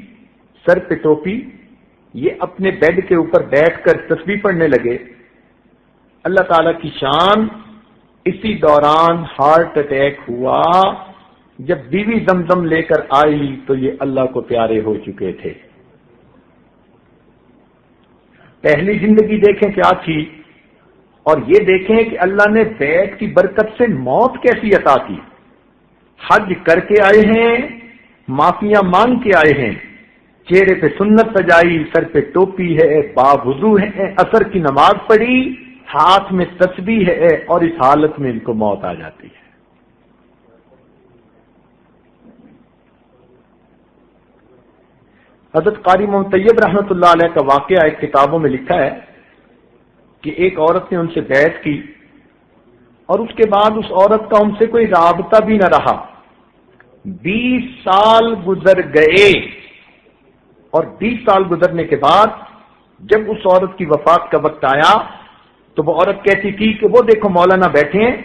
سر پہ ٹوپی، یہ اپنے بیڈ کے اوپر بیٹھ کر تسبیح پڑھنے لگے۔ اللہ تعالی کی شان، اسی دوران ہارٹ اٹیک ہوا۔ جب بیوی زمزم لے کر آئی تو یہ اللہ کو پیارے ہو چکے تھے۔ پہلی زندگی دیکھیں کیا تھی، اور یہ دیکھیں کہ اللہ نے بیت کی برکت سے موت کیسی عطا کی۔ حج کر کے آئے ہیں، معافیاں مانگ کے آئے ہیں، چہرے پہ سنت سجائی، سر پہ ٹوپی ہے، باوضو ہے، عصر کی نماز پڑھی، ہاتھ میں تسبیح ہے، اور اس حالت میں ان کو موت آ جاتی ہے۔ حضرت قاری محمد طیب رحمۃ اللہ علیہ کا واقعہ ایک کتابوں میں لکھا ہے کہ ایک عورت نے ان سے بیعت کی اور اس کے بعد اس عورت کا ان سے کوئی رابطہ بھی نہ رہا۔ 20 سال گزر گئے، اور 20 سال گزرنے کے بعد جب اس عورت کی وفات کا وقت آیا تو وہ عورت کہتی تھی کہ وہ دیکھو مولانا بیٹھے ہیں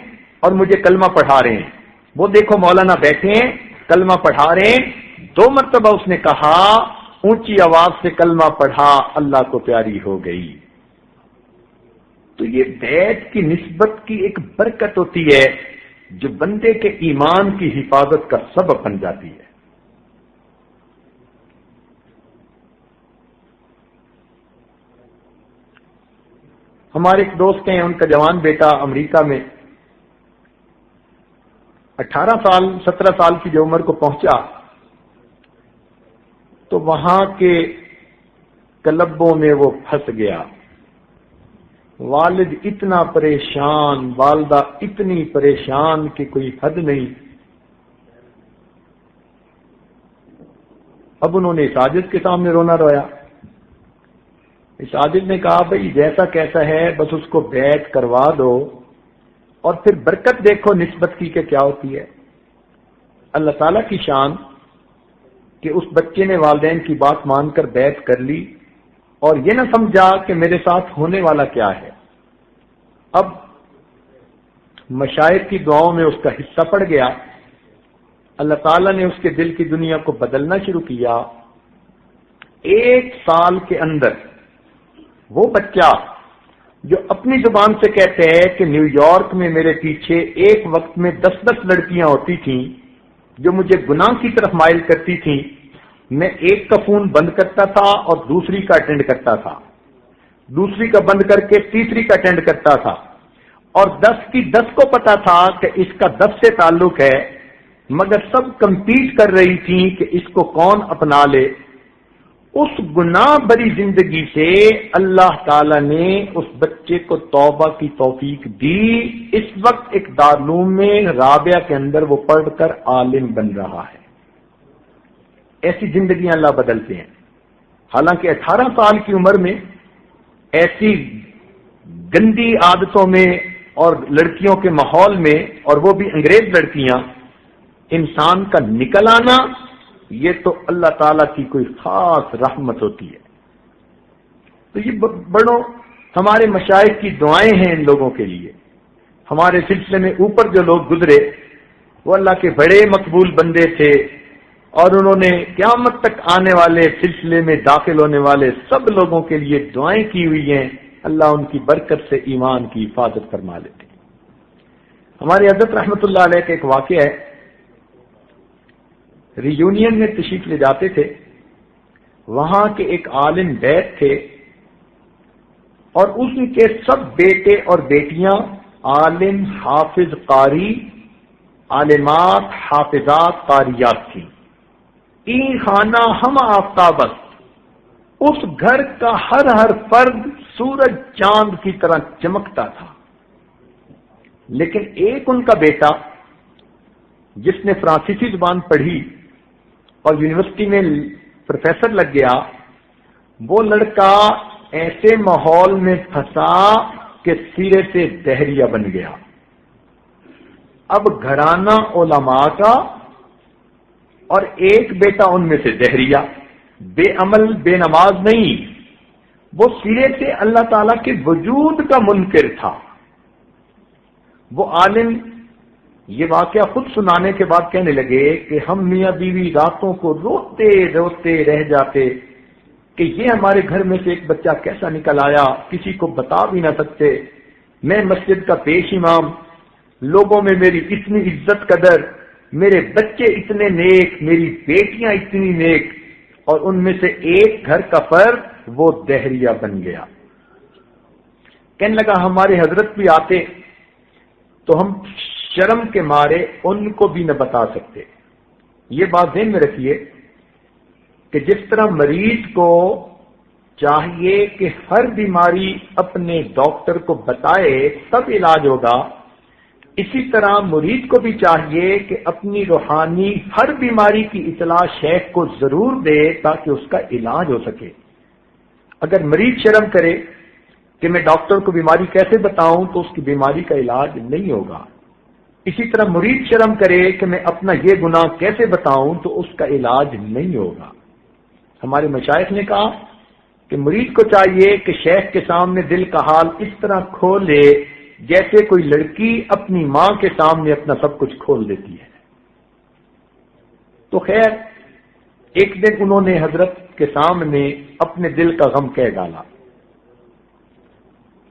اور مجھے کلمہ پڑھا رہے ہیں، وہ دیکھو مولانا بیٹھے ہیں کلمہ پڑھا رہے ہیں۔ 2 مرتبہ اس نے کہا، اونچی آواز سے کلمہ پڑھا، اللہ کو پیاری ہو گئی۔ تو یہ بیت کی نسبت کی ایک برکت ہوتی ہے جو بندے کے ایمان کی حفاظت کا سبب بن جاتی ہے۔ ہمارے ایک دوست ہیں، ان کا جوان بیٹا امریکہ میں 18 سال 17 سال کی جو عمر کو پہنچا تو وہاں کے کلبوں میں وہ پھنس گیا۔ والد اتنا پریشان، والدہ اتنی پریشان کہ کوئی حد نہیں۔ اب انہوں نے ساجد کے سامنے رونا رویا۔ ساجد نے کہا بھئی جیسا کیسا ہے بس اس کو بیعت کروا دو اور پھر برکت دیکھو نسبت کی کہ کیا ہوتی ہے۔ اللہ تعالیٰ کی شان کہ اس بچے نے والدین کی بات مان کر بیعت کر لی اور یہ نہ سمجھا کہ میرے ساتھ ہونے والا کیا ہے۔ اب مشائخ کی دعاؤں میں اس کا حصہ پڑ گیا، اللہ تعالیٰ نے اس کے دل کی دنیا کو بدلنا شروع کیا۔ 1 سال کے اندر وہ بچہ جو اپنی زبان سے کہتے ہیں کہ نیو یارک میں میرے پیچھے ایک وقت میں 10 لڑکیاں ہوتی تھیں جو مجھے گناہ کی طرف مائل کرتی تھیں، میں ایک کا فون بند کرتا تھا اور دوسری کا اٹینڈ کرتا تھا، دوسری کا بند کر کے تیسری کا اٹینڈ کرتا تھا، اور 10 کی 10 کو پتا تھا کہ اس کا 10 سے تعلق ہے، مگر سب کمپیٹ کر رہی تھیں کہ اس کو کون اپنا لے۔ اس گناہ بری زندگی سے اللہ تعالی نے اس بچے کو توبہ کی توفیق دی۔ اس وقت ایک دارالعلوم میں رابعہ کے اندر وہ پڑھ کر عالم بن رہا ہے۔ ایسی زندگیاں اللہ بدلتے ہیں۔ حالانکہ 18 سال کی عمر میں ایسی گندی عادتوں میں اور لڑکیوں کے ماحول میں، اور وہ بھی انگریز لڑکیاں، انسان کا نکل آنا، یہ تو اللہ تعالیٰ کی کوئی خاص رحمت ہوتی ہے۔ تو یہ بڑوں ہمارے مشائخ کی دعائیں ہیں ان لوگوں کے لیے۔ ہمارے سلسلے میں اوپر جو لوگ گزرے وہ اللہ کے بڑے مقبول بندے تھے، اور انہوں نے قیامت تک آنے والے سلسلے میں داخل ہونے والے سب لوگوں کے لیے دعائیں کی ہوئی ہیں۔ اللہ ان کی برکت سے ایمان کی حفاظت فرما لیتے۔ ہمارے حضرت رحمت اللہ علیہ کا ایک واقعہ ہے ریونین میں تشریف لے جاتے تھے، وہاں کے ایک عالم بیت تھے اور ان کے سب بیٹے اور بیٹیاں عالم، حافظ، قاری، عالمات، حافظات، قاریات تھیں۔ این خانہ ہم آفتابست، اس گھر کا ہر فرد سورج چاند کی طرح چمکتا تھا۔ لیکن ایک ان کا بیٹا جس نے فرانسیسی زبان پڑھی اور یونیورسٹی میں پروفیسر لگ گیا، وہ لڑکا ایسے ماحول میں پھنسا کہ سرے سے دہریہ بن گیا۔ اب گھرانہ علماء کا اور ایک بیٹا ان میں سے دہریہ، بے عمل بے نماز نہیں، وہ سرے سے اللہ تعالی کے وجود کا منکر تھا۔ وہ عالم یہ واقعہ خود سنانے کے بعد کہنے لگے کہ ہم میاں بیوی راتوں کو روتے روتے رہ جاتے کہ یہ ہمارے گھر میں سے ایک بچہ کیسا نکل آیا، کسی کو بتا بھی نہ سکتے۔ میں مسجد کا پیش امام، لوگوں میں میری اتنی عزت قدر، میرے بچے اتنے نیک، میری بیٹیاں اتنی نیک، اور ان میں سے ایک گھر کا فرد وہ دہریہ بن گیا۔ کہنے لگا ہمارے حضرت بھی آتے تو ہم شرم کے مارے ان کو بھی نہ بتا سکتے۔ یہ بات ذہن میں رکھیے کہ جس طرح مریض کو چاہیے کہ ہر بیماری اپنے ڈاکٹر کو بتائے تب علاج ہوگا، اسی طرح مرید کو بھی چاہیے کہ اپنی روحانی ہر بیماری کی اطلاع شیخ کو ضرور دے تاکہ اس کا علاج ہو سکے۔ اگر مریض شرم کرے کہ میں ڈاکٹر کو بیماری کیسے بتاؤں تو اس کی بیماری کا علاج نہیں ہوگا۔ اسی طرح مرید شرم کرے کہ میں اپنا یہ گناہ کیسے بتاؤں تو اس کا علاج نہیں ہوگا۔ ہمارے مشائخ نے کہا کہ مرید کو چاہیے کہ شیخ کے سامنے دل کا حال اس طرح کھولے جیسے کوئی لڑکی اپنی ماں کے سامنے اپنا سب کچھ کھول دیتی ہے۔ تو خیر ایک دن انہوں نے حضرت کے سامنے اپنے دل کا غم کہہ ڈالا۔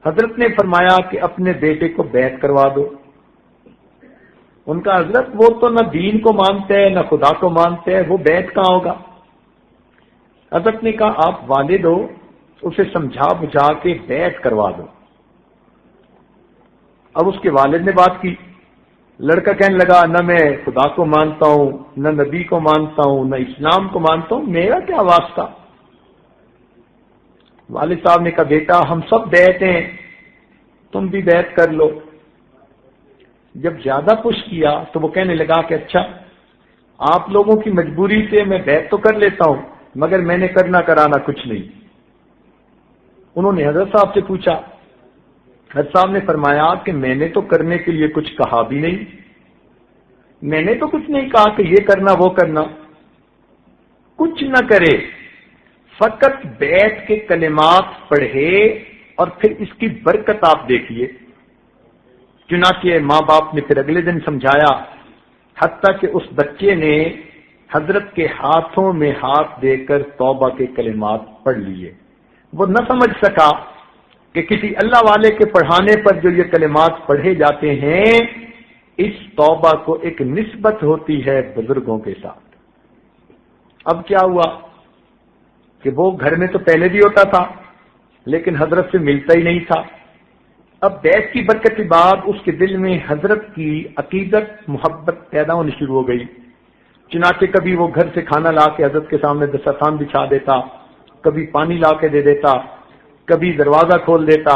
حضرت نے فرمایا کہ اپنے بیٹے کو بیعت کروا دو۔ ان کا حضرت وہ تو نہ دین کو مانتے ہیں نہ خدا کو مانتے ہیں، وہ بیعت کہاں ہوگا؟ حضرت نے کہا آپ والد ہو، اسے سمجھا بجھا کے بیعت کروا دو۔ اب اس کے والد نے بات کی، لڑکا کہنے لگا نہ میں خدا کو مانتا ہوں، نہ نبی کو مانتا ہوں، نہ اسلام کو مانتا ہوں، میرا کیا واسطہ؟ والد صاحب نے کہا بیٹا ہم سب بیعت ہیں، تم بھی بیعت کر لو۔ جب زیادہ پش کیا تو وہ کہنے لگا کہ اچھا آپ لوگوں کی مجبوری سے میں بیعت تو کر لیتا ہوں مگر میں نے کرنا کرانا کچھ نہیں۔ انہوں نے حضرت صاحب سے پوچھا، حضرت صاحب نے فرمایا کہ میں نے تو کرنے کے لیے کچھ کہا بھی نہیں، میں نے تو کچھ نہیں کہا کہ یہ کرنا وہ کرنا، کچھ نہ کرے، فقط بیعت کے کلمات پڑھے اور پھر اس کی برکت آپ دیکھیے۔ چنانچہ ماں باپ نے پھر اگلے دن سمجھایا، حتیٰ کہ اس بچے نے حضرت کے ہاتھوں میں ہاتھ دے کر توبہ کے کلمات پڑھ لیے۔ وہ نہ سمجھ سکا کہ کسی اللہ والے کے پڑھانے پر جو یہ کلمات پڑھے جاتے ہیں اس توبہ کو ایک نسبت ہوتی ہے بزرگوں کے ساتھ۔ اب کیا ہوا کہ وہ گھر میں تو پہلے بھی ہوتا تھا لیکن حضرت سے ملتا ہی نہیں تھا۔ اب بیعت کی برکت کے بعد اس کے دل میں حضرت کی عقیدت محبت پیدا ہونی شروع ہو گئی۔ چنانچہ کبھی وہ گھر سے کھانا لا کے حضرت کے سامنے دسترخوان بچھا دیتا، کبھی پانی لا کے دے دیتا، کبھی دروازہ کھول دیتا،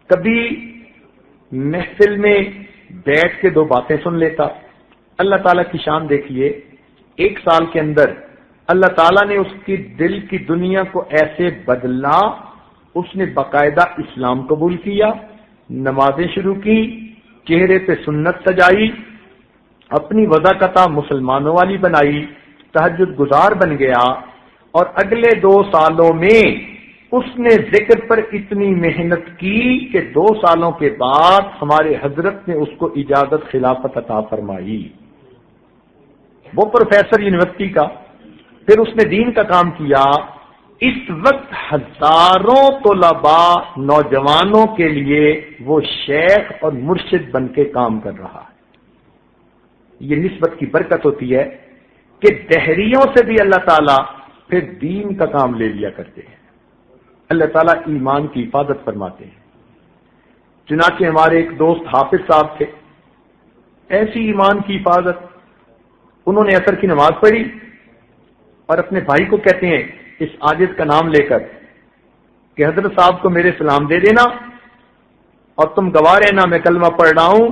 کبھی محفل میں بیٹھ کے دو باتیں سن لیتا۔ اللہ تعالیٰ کی شان دیکھیے، 1 سال کے اندر اللہ تعالیٰ نے اس کی دل کی دنیا کو ایسے بدلا، اس نے باقاعدہ اسلام قبول کیا، نمازیں شروع کی، چہرے پہ سنت سجائی، اپنی وضاقتہ مسلمانوں والی بنائی، تہجد گزار بن گیا، اور اگلے 2 سالوں میں اس نے ذکر پر اتنی محنت کی کہ 2 سالوں کے بعد ہمارے حضرت نے اس کو اجازت خلافت عطا فرمائی۔ وہ پروفیسر یونیورسٹی کا، پھر اس نے دین کا کام کیا۔ اس وقت ہزاروں طلباء نوجوانوں کے لیے وہ شیخ اور مرشد بن کے کام کر رہا ہے۔ یہ نسبت کی برکت ہوتی ہے کہ دہریوں سے بھی اللہ تعالیٰ پھر دین کا کام لے لیا کرتے ہیں. اللہ تعالیٰ ایمان کی حفاظت فرماتے ہیں. چنانچہ ہمارے ایک دوست حافظ صاحب تھے، ایسی ایمان کی حفاظت، انہوں نے عصر کی نماز پڑھی اور اپنے بھائی کو کہتے ہیں اس عاجز کا نام لے کر کہ حضرت صاحب کو میرے سلام دے دینا اور تم گواہ رہنا میں کلمہ پڑھ رہا ہوں.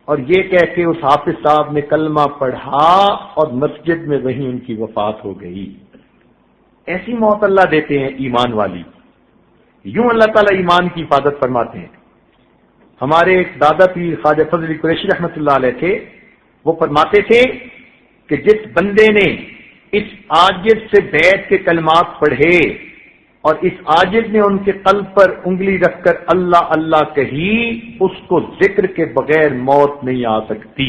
اور یہ کہہ کے اس حافظ صاحب نے کلمہ پڑھا اور مسجد میں وہیں ان کی وفات ہو گئی. ایسی موت اللہ دیتے ہیں ایمان والی. یوں اللہ تعالیٰ ایمان کی حفاظت فرماتے ہیں. ہمارے ایک دادا پیر خواجہ فضل علی قریشی رحمۃ اللہ علیہ تھے، وہ فرماتے تھے کہ جس بندے نے اس عاجز سے بیعت کے کلمات پڑھے اور اس عاجز نے ان کے قلب پر انگلی رکھ کر اللہ اللہ کہی، اس کو ذکر کے بغیر موت نہیں آ سکتی.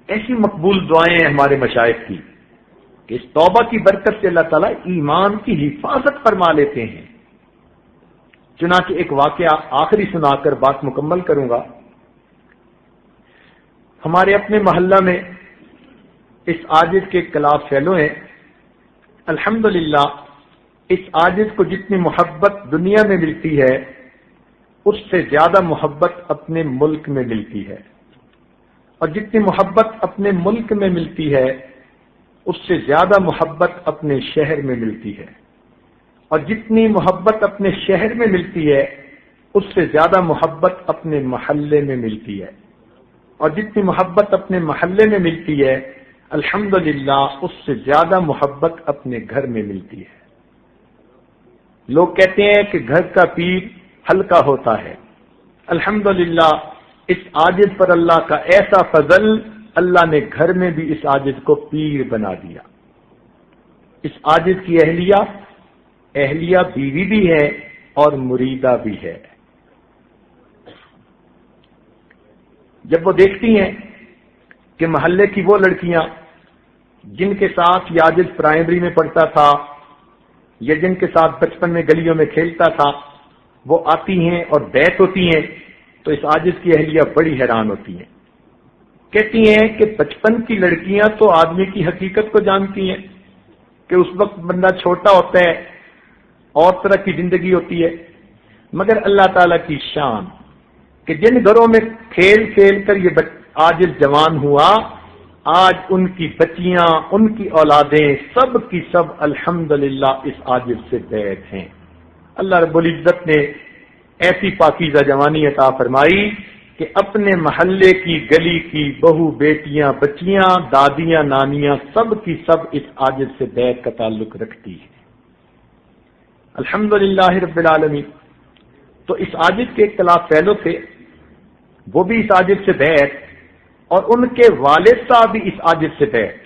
ایسی مقبول دعائیں ہیں ہمارے مشائخ کی کہ اس توبہ کی برکت سے اللہ تعالیٰ ایمان کی حفاظت فرما لیتے ہیں. چنانچہ ایک واقعہ آخری سنا کر بات مکمل کروں گا. ہمارے اپنے محلہ میں اس عاجز کے کلاس فیلو ہیں. الحمدللہ اس عاجز کو جتنی محبت دنیا میں ملتی ہے اس سے زیادہ محبت اپنے ملک میں ملتی ہے، اور جتنی محبت اپنے ملک میں ملتی ہے اس سے زیادہ محبت اپنے شہر میں ملتی ہے، اور جتنی محبت اپنے شہر میں ملتی ہے اس سے زیادہ محبت اپنے محلے میں ملتی ہے، اور جتنی محبت اپنے محلے میں ملتی ہے الحمدللہ اس سے زیادہ محبت اپنے گھر میں ملتی ہے. لوگ کہتے ہیں کہ گھر کا پیر ہلکا ہوتا ہے. الحمدللہ اس عاجز پر اللہ کا ایسا فضل، اللہ نے گھر میں بھی اس عاجز کو پیر بنا دیا. اس عاجز کی اہلیہ بیوی بھی ہے اور مریدہ بھی ہے. جب وہ دیکھتی ہیں کہ محلے کی وہ لڑکیاں جن کے ساتھ یہ عاجز پرائمری میں پڑھتا تھا یا جن کے ساتھ بچپن میں گلیوں میں کھیلتا تھا وہ آتی ہیں اور بیعت ہوتی ہیں، تو اس عاجز کی اہلیہ بڑی حیران ہوتی ہیں. کہتی ہیں کہ بچپن کی لڑکیاں تو آدمی کی حقیقت کو جانتی ہیں کہ اس وقت بندہ چھوٹا ہوتا ہے اور طرح کی زندگی ہوتی ہے، مگر اللہ تعالی کی شان کہ جن گھروں میں کھیل کھیل کر یہ عاجز جوان ہوا، آج ان کی بچیاں، ان کی اولادیں سب کی سب الحمدللہ اس عاجز سے بیعت ہیں. اللہ رب العزت نے ایسی پاکیزہ جوانی عطا فرمائی کہ اپنے محلے کی گلی کی بہو بیٹیاں بچیاں دادیاں نانیاں سب کی سب اس عاجز سے بیعت کا تعلق رکھتی ہے. الحمدللہ رب العالمین. تو اس عاجز کے اختلاف فیلو تھے، وہ بھی اس عاجز سے بیعت، اور ان کے والد صاحب بھی اس عاجز سے بیعت.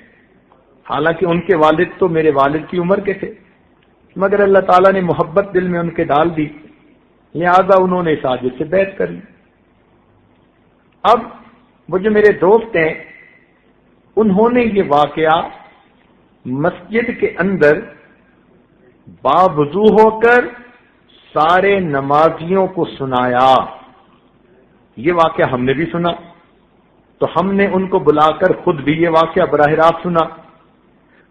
حالانکہ ان کے والد تو میرے والد کی عمر کے تھے، مگر اللہ تعالیٰ نے محبت دل میں ان کے ڈال دی، لہذا انہوں نے اس عاجز سے بیعت کر لی. اب وہ جو میرے دوست ہیں انہوں نے یہ واقعہ مسجد کے اندر باوضو ہو کر سارے نمازیوں کو سنایا. یہ واقعہ ہم نے بھی سنا تو ہم نے ان کو بلا کر خود بھی یہ واقعہ براہ راست سنا.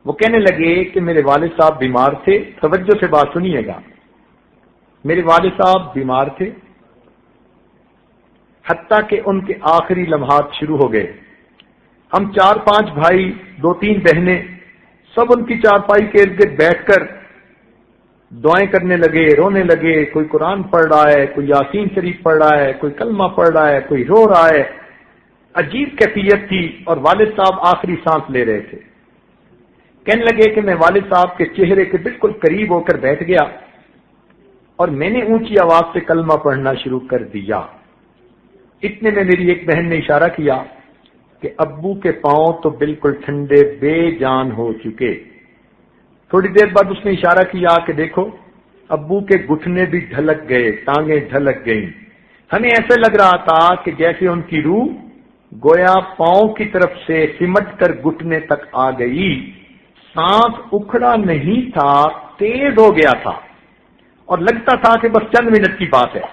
وہ کہنے لگے کہ میرے والد صاحب بیمار تھے. توجہ سے بات سنیے گا. میرے والد صاحب بیمار تھے حتیٰ کہ ان کے آخری لمحات شروع ہو گئے. ہم 4-5 بھائی 2-3 بہنیں سب ان کی چارپائی کے ارد گرد بیٹھ کر دعائیں کرنے لگے، رونے لگے. کوئی قرآن پڑھ رہا ہے، کوئی یاسین شریف پڑھ رہا ہے، کوئی کلمہ پڑھ رہا ہے، کوئی رو رہا ہے. عجیب کیفیت تھی اور والد صاحب آخری سانس لے رہے تھے. کہنے لگے کہ میں والد صاحب کے چہرے کے بالکل قریب ہو کر بیٹھ گیا اور میں نے اونچی آواز سے کلمہ پڑھنا شروع کر دیا. اتنے میں میری ایک بہن نے اشارہ کیا کہ ابو کے پاؤں تو بالکل ٹھنڈے بے جان ہو چکے. تھوڑی دیر بعد اس نے اشارہ کیا کہ دیکھو ابو کے گھٹنے بھی ڈھلک گئے، ٹانگیں ڈھلک گئیں. ہمیں ایسا لگ رہا تھا کہ جیسے ان کی روح گویا پاؤں کی طرف سے سمٹ کر گھٹنے تک آ گئی. سانس اکھڑا نہیں تھا، تیز ہو گیا تھا اور لگتا تھا کہ بس چند منٹ کی بات ہے.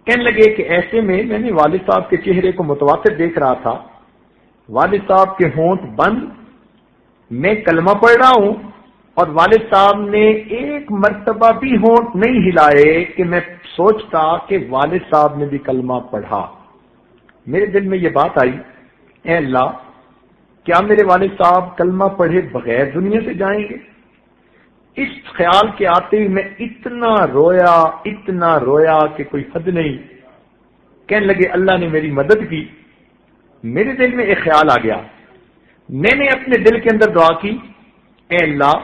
کہنے لگے کہ ایسے میں نے والد صاحب کے چہرے کو متواتر دیکھ رہا تھا والد صاحب کے ہونٹ بند، میں کلمہ پڑھ رہا ہوں اور والد صاحب نے ایک مرتبہ بھی ہونٹ نہیں ہلائے کہ میں سوچتا کہ والد صاحب نے بھی کلمہ پڑھا۔ میرے دل میں یہ بات آئی، اے اللہ، کیا میرے والد صاحب کلمہ پڑھے بغیر دنیا سے جائیں گے؟ اس خیال کے آتے ہی میں اتنا رویا کہ کوئی حد نہیں۔ کہنے لگے اللہ نے میری مدد کی۔ میرے دل میں ایک خیال آ گیا، میں نے اپنے دل کے اندر دعا کی، اے اللہ،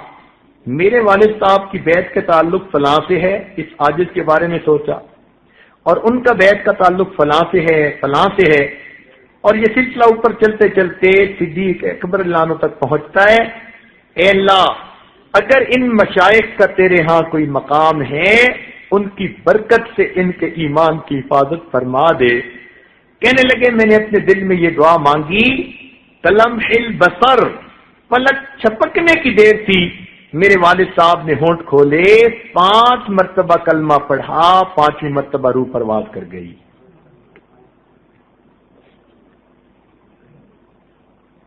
میرے والد صاحب کی بیعت کا تعلق فلاں سے ہے، اس عاجز کے بارے میں سوچا، اور ان کا بیعت کا تعلق فلاں سے ہے، فلاں سے ہے، اور یہ سلسلہ اوپر چلتے چلتے صدیق اکبر اللہ عنہ تک پہنچتا ہے۔ اے اللہ، اگر ان مشائخ کا تیرے ہاں کوئی مقام ہے، ان کی برکت سے ان کے ایمان کی حفاظت فرما دے۔ کہنے لگے میں نے اپنے دل میں یہ دعا مانگی، تلمح البصر، پلک چھپکنے کی دیر تھی، میرے والد صاحب نے ہونٹ کھولے، 5 مرتبہ کلمہ پڑھا، 5ویں مرتبہ روح پرواز کر گئی۔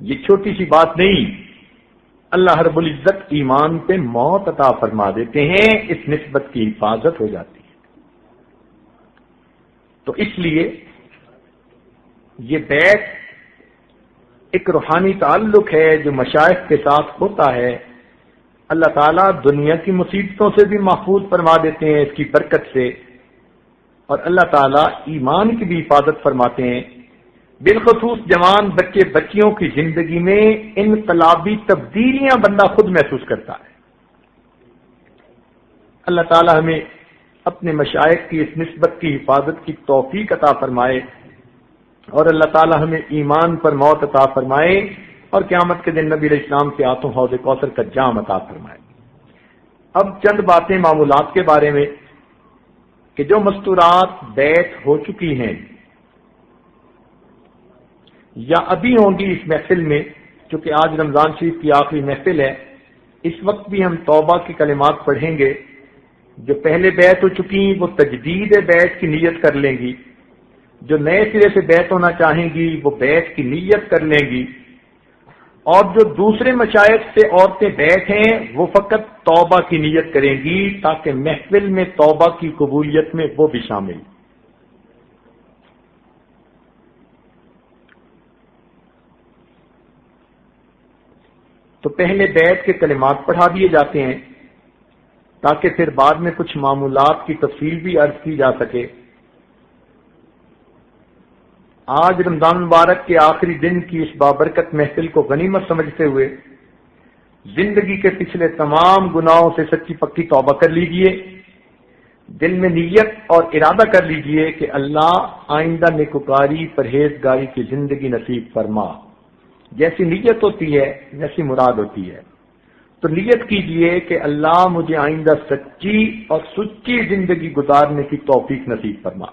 یہ چھوٹی سی بات نہیں، اللہ رب العزت ایمان پہ موت عطا فرما دیتے ہیں، اس نسبت کی حفاظت ہو جاتی ہے۔ تو اس لیے یہ بیعت ایک روحانی تعلق ہے جو مشائخ کے ساتھ ہوتا ہے۔ اللہ تعالیٰ دنیا کی مصیبتوں سے بھی محفوظ فرما دیتے ہیں اس کی برکت سے، اور اللہ تعالیٰ ایمان کی بھی حفاظت فرماتے ہیں۔ بالخصوص جوان بچے بچیوں کی زندگی میں انقلابی تبدیلیاں بندہ خود محسوس کرتا ہے۔ اللہ تعالیٰ ہمیں اپنے مشائخ کی اس نسبت کی حفاظت کی توفیق عطا فرمائے، اور اللہ تعالیٰ ہمیں ایمان پر موت عطا فرمائے، اور قیامت کے دن نبی علیہ السلام کے ہاتھوں حوض کوثر کا جام عطا فرمائے۔ اب چند باتیں معمولات کے بارے میں کہ جو مستورات بیعت ہو چکی ہیں یا ابھی ہوں گی اس محفل میں، چونکہ آج رمضان شریف کی آخری محفل ہے، اس وقت بھی ہم توبہ کے کلمات پڑھیں گے۔ جو پہلے بیعت ہو چکی وہ تجدید بیعت کی نیت کر لیں گی، جو نئے سرے سے بیعت ہونا چاہیں گی وہ بیعت کی نیت کر لیں گی، اور جو دوسرے مشائخ سے عورتیں بیعت ہیں وہ فقط توبہ کی نیت کریں گی، تاکہ محفل میں توبہ کی قبولیت میں وہ بھی شامل۔ تو پہلے بیعت کے کلمات پڑھا دیے جاتے ہیں تاکہ پھر بعد میں کچھ معمولات کی تفصیل بھی عرض کی جا سکے۔ آج رمضان مبارک کے آخری دن کی اس بابرکت محفل کو غنیمت سمجھتے ہوئے زندگی کے پچھلے تمام گناہوں سے سچی پکی توبہ کر لیجئے، دل میں نیت اور ارادہ کر لیجئے کہ اللہ آئندہ نیکوکاری پرہیزگاری کی زندگی نصیب فرما۔ جیسی نیت ہوتی ہے ویسی مراد ہوتی ہے، تو نیت کیجئے کہ اللہ مجھے آئندہ سچی اور سچی زندگی گزارنے کی توفیق نصیب فرما۔